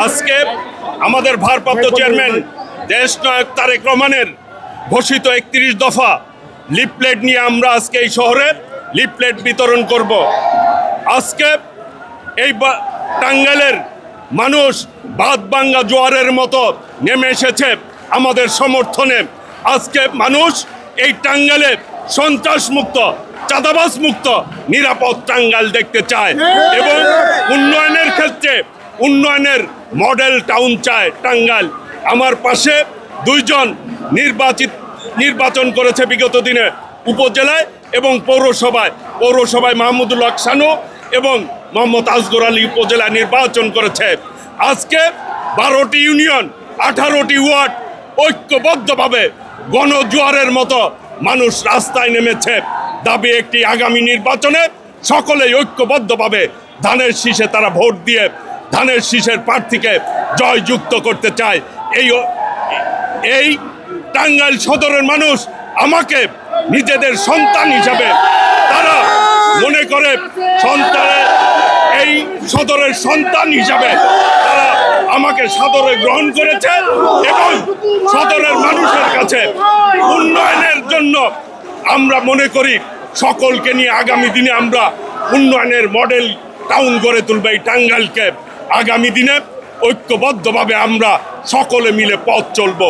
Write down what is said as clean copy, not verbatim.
আজকে আমাদের ভারপ্রাপ্ত চেয়ারম্যান দেশনায়ক তারেক রহমানের ঘোষিত ৩১ দফা লিফলেট নিয়ে আমরা আজকে এই শহরে লিফলেট বিতরণ করব। আজকে এই টাঙ্গাইলের মানুষ বাদ ভাঙ্গা জোয়ারের মতো নেমে এসেছে আমাদের সমর্থনে। আজকে মানুষ এই টাঙ্গাইলে সন্ত্রাস মুক্ত, চাঁদাবাজ মুক্ত, নিরাপদ টাঙ্গাইল দেখতে চায় এবং উন্নয়নের ক্ষেত্রে উন্নয়নের মডেল টাউন চায় টাঙ্গাইল। আমার পাশে দুইজন নির্বাচন করেছে বিগত দিনে উপজেলায় এবং পৌরসভায় মাহমুদুল হক শানু এবং মোহাম্মদ আসগর আলী উপজেলায় নির্বাচন করেছে। আজকে 12টি ইউনিয়ন, 18টি ওয়ার্ড ঐক্যবদ্ধভাবে গণজোয়ারের মতো মানুষ রাস্তায় নেমেছে। দাবি একটি, আগামী নির্বাচনে সকলেই ঐক্যবদ্ধভাবে ধানের শীষে তারা ভোট দিয়ে ধানের শীষের প্রার্থীকে জয়যুক্ত করতে চায়। এই টাঙ্গাইল সদরের মানুষ আমাকে নিজেদের সন্তান হিসাবে তারা মনে করে, এই সদরের সন্তান হিসাবে তারা আমাকে সাদরে গ্রহণ করেছে এবং সদরের মানুষের কাছে উন্নয়নের জন্য আমরা মনে করি সকলকে নিয়ে আগামী দিনে আমরা উন্নয়নের মডেল টাউন গড়ে তুলব। এই টাঙ্গাইলকে আগামী দিনে ঐক্যবদ্ধভাবে আমরা সকলে মিলে পথ চলব।